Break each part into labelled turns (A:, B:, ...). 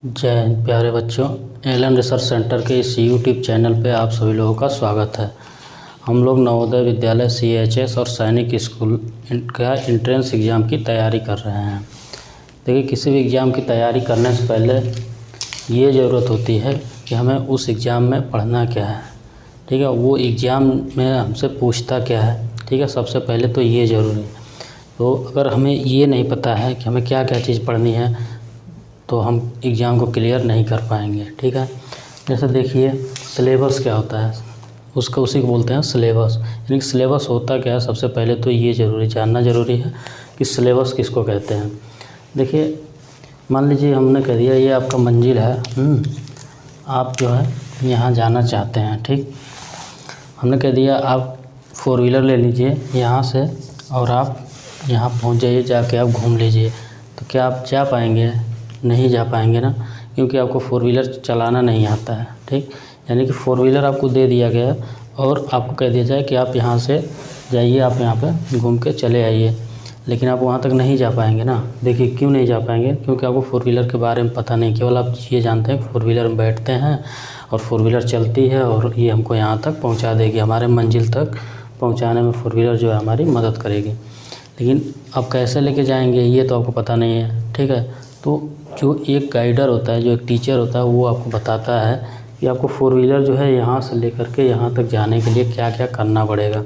A: जय हिंद प्यारे बच्चों। एलन रिसर्च सेंटर के इस यूट्यूब चैनल पे आप सभी लोगों का स्वागत है। हम लोग नवोदय विद्यालय CHS और सैनिक स्कूल का एंट्रेंस एग्ज़ाम की तैयारी कर रहे हैं। देखिए, किसी भी एग्ज़ाम की तैयारी करने से पहले ये ज़रूरत होती है कि हमें उस एग्ज़ाम में पढ़ना क्या है, ठीक है, वो एग्ज़ाम में हमसे पूछता क्या है, ठीक है। सबसे पहले तो ये ज़रूरी है। तो अगर हमें ये नहीं पता है कि हमें क्या क्या चीज़ पढ़नी है तो हम एग्ज़ाम को क्लियर नहीं कर पाएंगे, ठीक है। जैसे देखिए, सिलेबस क्या होता है, उसी को बोलते हैं सिलेबस। यानी कि सिलेबस होता क्या है, सबसे पहले तो ये जानना ज़रूरी है कि सिलेबस किसको कहते हैं। देखिए, मान लीजिए हमने कह दिया ये आपका मंजिल है, आप जो है यहाँ जाना चाहते हैं, ठीक। हमने कह दिया आप 4 व्हीलर ले लीजिए यहाँ से और आप यहाँ पहुँच जाइए, जाके आप घूम लीजिए। तो क्या आप जा पाएंगे? नहीं जा पाएंगे ना, क्योंकि आपको 4 व्हीलर चलाना नहीं आता है, ठीक। यानी कि 4 व्हीलर आपको दे दिया गया और आपको कह दिया जाए कि आप यहाँ से जाइए, आप यहाँ पे घूम के चले आइए, लेकिन आप वहाँ तक नहीं जा पाएंगे ना। देखिए, क्यों नहीं जा पाएंगे? क्योंकि आपको 4 व्हीलर के बारे में पता नहीं। केवल आप ये जानते हैं कि 4 व्हीलर में बैठते हैं और 4 व्हीलर चलती है और ये हमको यहाँ तक पहुँचा देगी, हमारे मंजिल तक पहुँचाने में 4 व्हीलर जो है हमारी मदद करेगी। लेकिन आप कैसे लेके जाएंगे ये तो आपको पता नहीं है, ठीक है। तो जो एक गाइडर होता है, जो एक टीचर होता है, वो आपको बताता है कि आपको 4 व्हीलर जो है यहाँ से लेकर के यहाँ तक जाने के लिए क्या क्या करना पड़ेगा,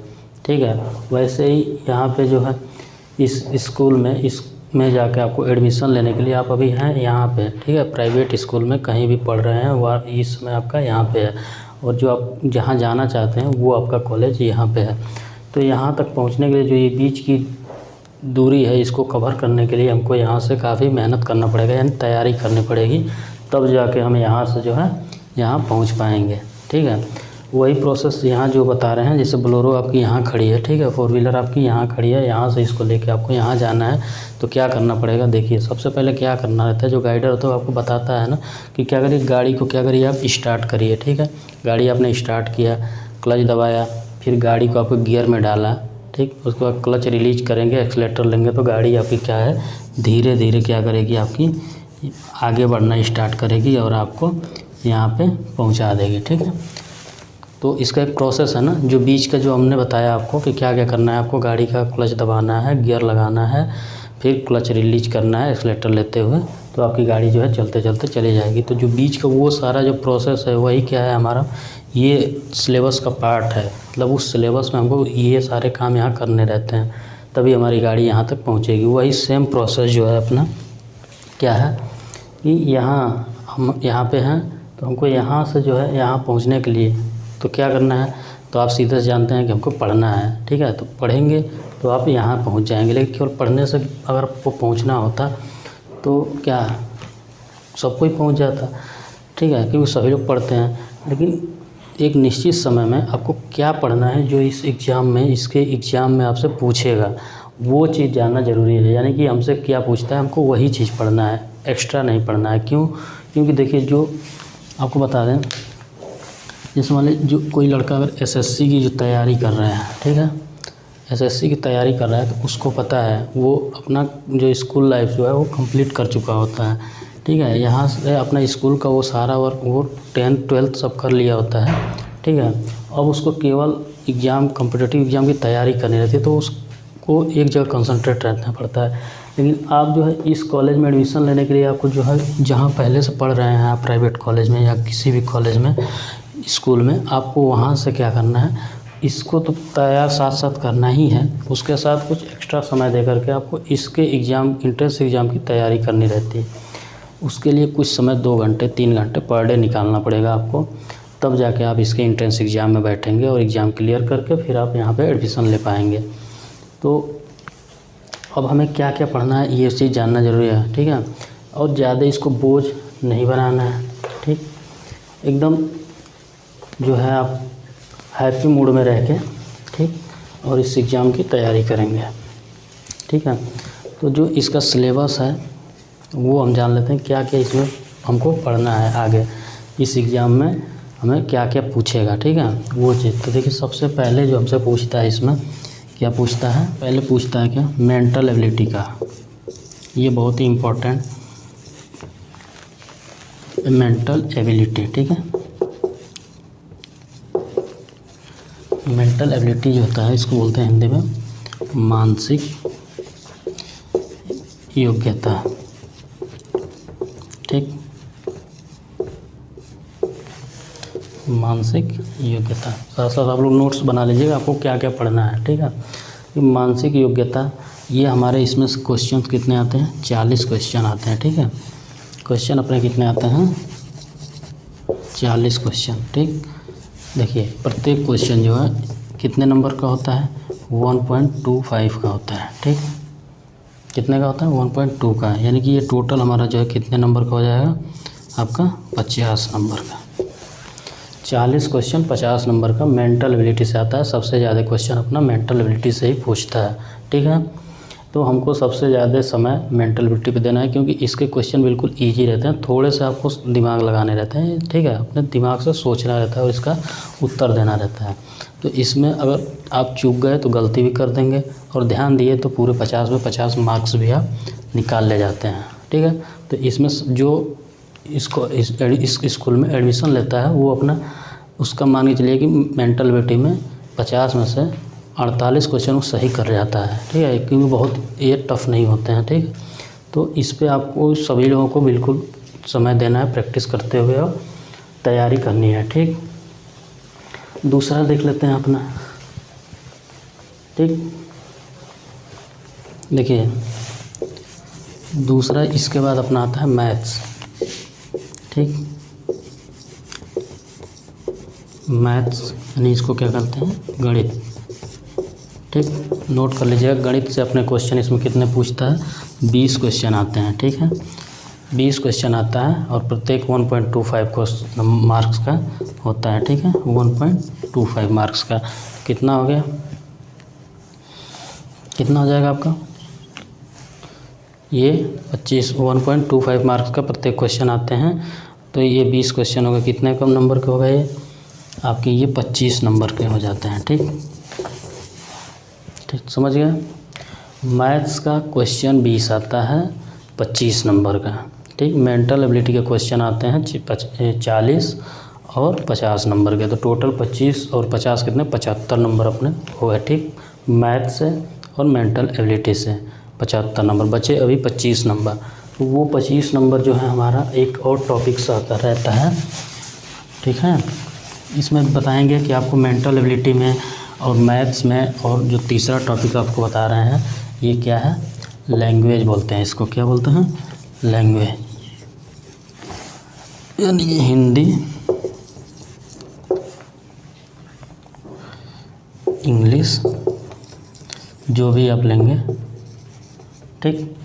A: ठीक है। वैसे ही यहाँ पे जो है इस स्कूल में इसमें जाके आपको एडमिशन लेने के लिए, आप अभी हैं यहाँ पे, ठीक है, प्राइवेट स्कूल में कहीं भी पढ़ रहे हैं, वह इस समय आपका यहाँ पे है, और जो आप जहाँ जाना चाहते हैं वो आपका कॉलेज यहाँ पे है। तो यहाँ तक पहुँचने के लिए जो ये बीच की दूरी है, इसको कवर करने के लिए हमको यहाँ से काफ़ी मेहनत करना पड़ेगा, यानी तैयारी करनी पड़ेगी, तब जाके हम यहाँ से जो है यहाँ पहुँच पाएंगे, ठीक है। वही प्रोसेस यहाँ जो बता रहे हैं, जैसे बोलेरो आपकी यहाँ खड़ी है, ठीक है, 4 व्हीलर आपकी यहाँ खड़ी है, यहाँ से इसको लेके आपको यहाँ जाना है, तो क्या करना पड़ेगा? देखिए, सबसे पहले क्या करना रहता है, जो गाइडर होता है वो आपको बताता है ना कि क्या करिए, गाड़ी को क्या करिए, आप स्टार्ट करिए, ठीक है। गाड़ी आपने स्टार्ट किया, क्लच दबाया, फिर गाड़ी को आपको गियर में डाला, ठीक। उसके बाद क्लच रिलीज करेंगे, एक्सीलेटर लेंगे, तो गाड़ी आपकी क्या है, धीरे धीरे क्या करेगी, आपकी आगे बढ़ना स्टार्ट करेगी और आपको यहाँ पे पहुँचा देगी, ठीक है। तो इसका एक प्रोसेस है ना, जो बीच का जो हमने बताया आपको कि क्या क्या करना है, आपको गाड़ी का क्लच दबाना है, गियर लगाना है, फिर क्लच रिलीज करना है एक्सीलेटर लेते हुए, तो आपकी गाड़ी जो है चलते चलते चली जाएगी। तो जो बीच का वो सारा जो प्रोसेस है, वही क्या है, हमारा ये सिलेबस का पार्ट है। मतलब उस सिलेबस में हमको ये सारे काम यहाँ करने रहते हैं, तभी हमारी गाड़ी यहाँ तक पहुँचेगी। वही सेम प्रोसेस जो है अपना क्या है कि यहाँ हम यहाँ पे हैं, तो हमको यहाँ से जो है यहाँ पहुँचने के लिए तो क्या करना है, तो आप सीधे से जानते हैं कि हमको पढ़ना है, ठीक है। तो पढ़ेंगे तो आप यहाँ पहुँच जाएंगे। लेकिन केवल पढ़ने से अगर आपको पहुँचना होता तो क्या सब कोई पहुँच जाता, ठीक है, क्योंकि सभी लोग पढ़ते हैं। लेकिन एक निश्चित समय में आपको क्या पढ़ना है, जो इस एग्ज़ाम में, इसके एग्ज़ाम में आपसे पूछेगा, वो चीज़ जानना ज़रूरी है। यानी कि हमसे क्या पूछता है, हमको वही चीज़ पढ़ना है, एक्स्ट्रा नहीं पढ़ना है। क्यों? क्योंकि देखिए, जो आपको बता दें, जैसे मान लीजिए जो कोई लड़का अगर SSC की जो तैयारी कर रहा है, ठीक है, SSC की तैयारी कर रहा है, तो उसको पता है वो अपना जो स्कूल लाइफ जो है वो कंप्लीट कर चुका होता है, ठीक है। यहाँ से अपना स्कूल का वो सारा वर्क वो 10th 12th सब कर लिया होता है, ठीक है। अब उसको केवल एग्ज़ाम, कॉम्पिटिटिव एग्ज़ाम की तैयारी करनी रहती है, तो उसको एक जगह कंसंट्रेट रहना पड़ता है। लेकिन आप जो है इस कॉलेज में एडमिशन लेने के लिए आपको जो है, जहाँ पहले से पढ़ रहे हैं आप प्राइवेट कॉलेज में या किसी भी कॉलेज में, स्कूल में, आपको वहाँ से क्या करना है, इसको तो तैयार साथ साथ करना ही है, उसके साथ कुछ एक्स्ट्रा समय दे करके आपको इसके एग्ज़ाम, एंट्रेंस एग्ज़ाम की तैयारी करनी रहती है। उसके लिए कुछ समय 2 घंटे 3 घंटे पर डे निकालना पड़ेगा आपको, तब जाके आप इसके एंट्रेंस एग्ज़ाम में बैठेंगे और एग्ज़ाम क्लियर करके फिर आप यहाँ पे एडमिशन ले पाएंगे। तो अब हमें क्या क्या पढ़ना है, ये चीज़ जानना ज़रूरी है, ठीक है। और ज़्यादा इसको बोझ नहीं बनाना है, ठीक। एकदम जो है आप हैप्पी मूड में रह के, ठीक, और इस एग्ज़ाम की तैयारी करेंगे, ठीक है। तो जो इसका सिलेबस है वो हम जान लेते हैं, क्या क्या इसमें हमको पढ़ना है आगे, इस एग्ज़ाम में हमें क्या क्या पूछेगा, ठीक है, वो चीज़। तो देखिए, सबसे पहले जो हमसे पूछता है, इसमें क्या पूछता है, पहले पूछता है क्या, मेंटल एबिलिटी का। ये बहुत ही इम्पोर्टेंट मेंटल एबिलिटी, ठीक है। मेंटल एबिलिटी जो होता है इसको बोलते हैं हिंदी में मानसिक योग्यता, ठीक। मानसिक योग्यता, साथ साथ आप लोग नोट्स बना लीजिएगा आपको क्या क्या पढ़ना है, ठीक है। ये मानसिक योग्यता, ये हमारे इसमें क्वेश्चन कितने आते हैं, 40 क्वेश्चन आते हैं, ठीक है। क्वेश्चन अपने कितने आते हैं, 40 क्वेश्चन, ठीक। देखिए प्रत्येक क्वेश्चन जो है कितने नंबर का होता है, 1.25 का होता है, ठीक। कितने का होता है, 1.2 का, यानी कि ये टोटल हमारा जो है कितने नंबर का हो जाएगा आपका, 50 नंबर का। 40 क्वेश्चन 50 नंबर का मेंटल एबिलिटी से आता है। सबसे ज़्यादा क्वेश्चन अपना मेंटल एबिलिटी से ही पूछता है, ठीक है। तो हमको सबसे ज़्यादा समय मेंटल एबिलिटी पे देना है, क्योंकि इसके क्वेश्चन बिल्कुल इजी रहते हैं, थोड़े से आपको दिमाग लगाने रहते हैं, ठीक है। अपने दिमाग से सोचना रहता है और इसका उत्तर देना रहता है। तो इसमें अगर आप चूक गए तो गलती भी कर देंगे, और ध्यान दिए तो पूरे 50 में 50 मार्क्स भी आप निकाल ले जाते हैं, ठीक है। तो इसमें जो इसको इस स्कूल में एडमिशन लेता है वो अपना उसका मान के चलिए कि मेंटल एबिलिटी में 50 में से 48 क्वेश्चन वो सही कर जाता है, ठीक है, क्योंकि बहुत ये टफ नहीं होते हैं, ठीक। तो इस पे आपको सभी लोगों को बिल्कुल समय देना है, प्रैक्टिस करते हुए और तैयारी करनी है, ठीक। दूसरा देख लेते हैं अपना, ठीक। देखिए दूसरा इसके बाद अपना आता है मैथ्स, ठीक। मैथ्स यानी इसको क्या कहते हैं, गणित, ठीक। नोट कर लीजिएगा, गणित से अपने क्वेश्चन इसमें कितने पूछता है, 20 क्वेश्चन आते हैं, ठीक है। 20 क्वेश्चन आता है और प्रत्येक 1.25 मार्क्स का होता है, ठीक है। 1.25 मार्क्स का कितना हो गया, कितना हो जाएगा आपका, ये 1.25 मार्क्स का प्रत्येक क्वेश्चन आते हैं। तो ये 20 क्वेश्चन हो गए, कितने कम नंबर के हो गए, ये आपके ये 25 नंबर के हो जाते हैं, ठीक। ठीक समझ गए। मैथ्स का क्वेश्चन 20 आता है 25 नंबर का, ठीक। मेंटल एबिलिटी के क्वेश्चन आते हैं 40 और 50 नंबर के, तो टोटल 25 और 50 कितने, 75 नंबर अपने हो गए, ठीक। मैथ से और मेंटल एबिलिटी से 75 नंबर बचे, अभी 25 नंबर। तो वो 25 नंबर जो है हमारा एक और टॉपिक से आता रहता है, ठीक है। इसमें बताएंगे कि आपको मेंटल एबिलिटी में और मैथ्स में, और जो तीसरा टॉपिक आपको बता रहे हैं ये क्या है, लैंग्वेज बोलते हैं इसको, क्या बोलते हैं, लैंग्वेज, यानी कि हिंदी, इंग्लिश, जो भी आप लेंगे, ठीक।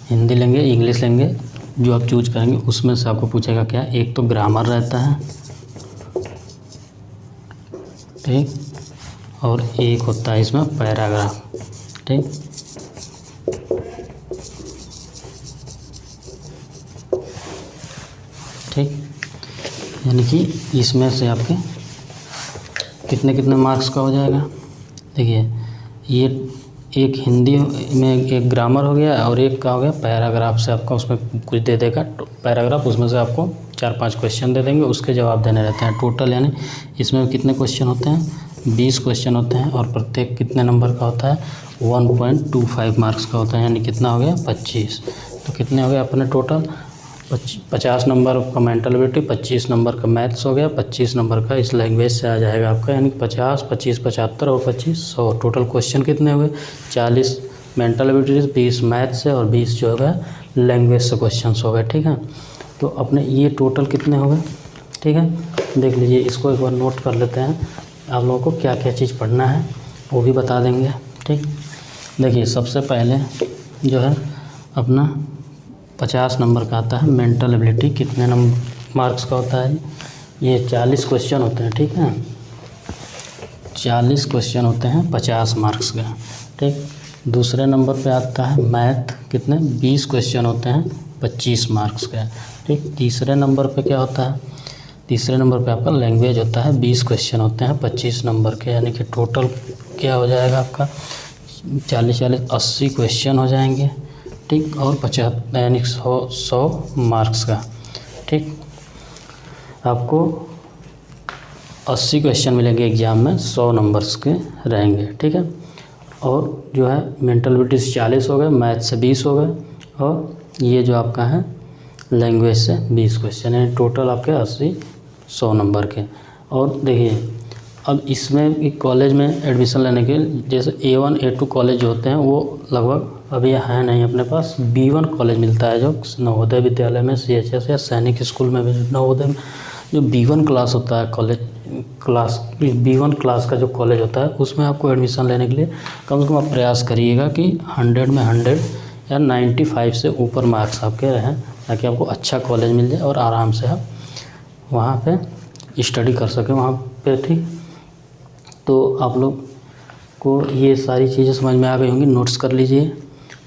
A: हिंदी लेंगे, इंग्लिश लेंगे, जो आप चूज करेंगे उसमें से आपको पूछेगा क्या, एक तो ग्रामर रहता है, ठीक, और एक होता है इसमें पैराग्राफ, ठीक। ठीक, यानी कि इसमें से आपके कितने कितने मार्क्स का हो जाएगा। देखिए ये एक हिंदी में एक ग्रामर हो गया और एक का हो गया पैराग्राफ से, आपका उसमें कुछ दे देगा पैराग्राफ, उसमें से आपको 4-5 क्वेश्चन दे देंगे, उसके जवाब देने रहते हैं। टोटल यानी इसमें कितने क्वेश्चन होते हैं, 20 क्वेश्चन होते हैं, और प्रत्येक कितने नंबर का होता है, 1.25 मार्क्स का होता है, यानी कितना हो गया, 25। तो कितने हो गए अपने टोटल, 50 नंबर का मेंटल एबिलिटी, 25 नंबर का मैथ्स हो गया, 25 नंबर का इस लैंग्वेज से आ जाएगा आपका, यानी 50, 25, 75 और 25 100। टोटल क्वेश्चन कितने हुए, 40 मेंटल एबिलिटी, 20 मैथ्स से और 20 जो है लैंग्वेज से क्वेश्चन हो गए, ठीक है। तो अपने ये टोटल कितने हो गए, ठीक है। देख लीजिए, इसको एक बार नोट कर लेते हैं, आप लोगों को क्या क्या चीज़ पढ़ना है वो भी बता देंगे, ठीक। देखिए सबसे पहले जो है अपना 50 नंबर का आता है मेंटल एबिलिटी, कितने नंबर मार्क्स का होता है, ये 40 क्वेश्चन होते हैं, ठीक है। 40 क्वेश्चन होते हैं 50 मार्क्स का, ठीक। दूसरे नंबर पे आता है मैथ, कितने 20 क्वेश्चन होते हैं 25 मार्क्स का, ठीक। तीसरे नंबर पे क्या होता है, तीसरे नंबर पे आपका लैंग्वेज होता है, 20 क्वेश्चन होते हैं 25 नंबर के, यानी कि टोटल क्या हो जाएगा आपका 40 40 80 क्वेश्चन हो जाएंगे, ठीक, और 75 यानी 100 मार्क्स का। ठीक, आपको 80 क्वेश्चन मिलेंगे एग्ज़ाम में, 100 नंबर्स के रहेंगे। ठीक है, और जो है मेंटल एबिलिटी 40 हो गए, मैथ से 20 हो गए, और ये जो आपका है लैंग्वेज से 20 क्वेश्चन है। टोटल आपके 80-100 नंबर के। और देखिए अब इसमें कॉलेज में एडमिशन लेने के जैसे A1 A2 कॉलेज होते हैं वो लगभग अभी है नहीं अपने पास। B1 कॉलेज मिलता है जो नवोदय विद्यालय में, CHS या सैनिक स्कूल में भी नवोदय में जो B1 क्लास होता है B1 क्लास का जो कॉलेज होता है उसमें आपको एडमिशन लेने के लिए कम से कम आप प्रयास करिएगा कि 100 में 100 या 95 से ऊपर मार्क्स आपके रहें, ताकि आपको अच्छा कॉलेज मिल जाए और आराम से आप वहाँ पे स्टडी कर सकें वहाँ पे। ठीक, तो आप लोग को ये सारी चीज़ें समझ में आ गई होंगी, नोट्स कर लीजिए।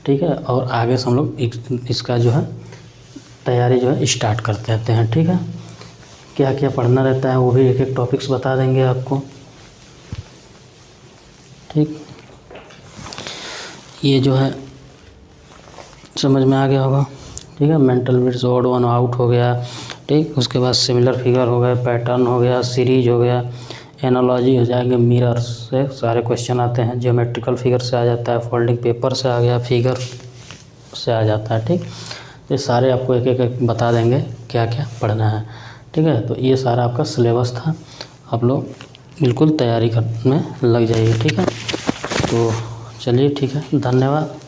A: ठीक है, और आगे से हम लोग इसका जो है तैयारी जो है स्टार्ट करते रहते हैं। ठीक है, क्या क्या पढ़ना रहता है वो भी एक एक टॉपिक्स बता देंगे आपको। ठीक, ये जो है समझ में आ गया होगा। ठीक है, mental bits, odd one out हो गया। ठीक, उसके बाद सिमिलर फिगर हो गया, पैटर्न हो गया, सीरीज हो गया, एनालॉजी हो जाएंगे, मिरर से सारे क्वेश्चन आते हैं, ज्योमेट्रिकल फिगर से आ जाता है, फोल्डिंग पेपर से आ गया, फिगर से आ जाता है। ठीक, ये सारे आपको एक एक बता देंगे क्या क्या पढ़ना है। ठीक है, तो ये सारा आपका सिलेबस था, आप लोग बिल्कुल तैयारी करने में लग जाइए। ठीक है, तो चलिए ठीक है, धन्यवाद।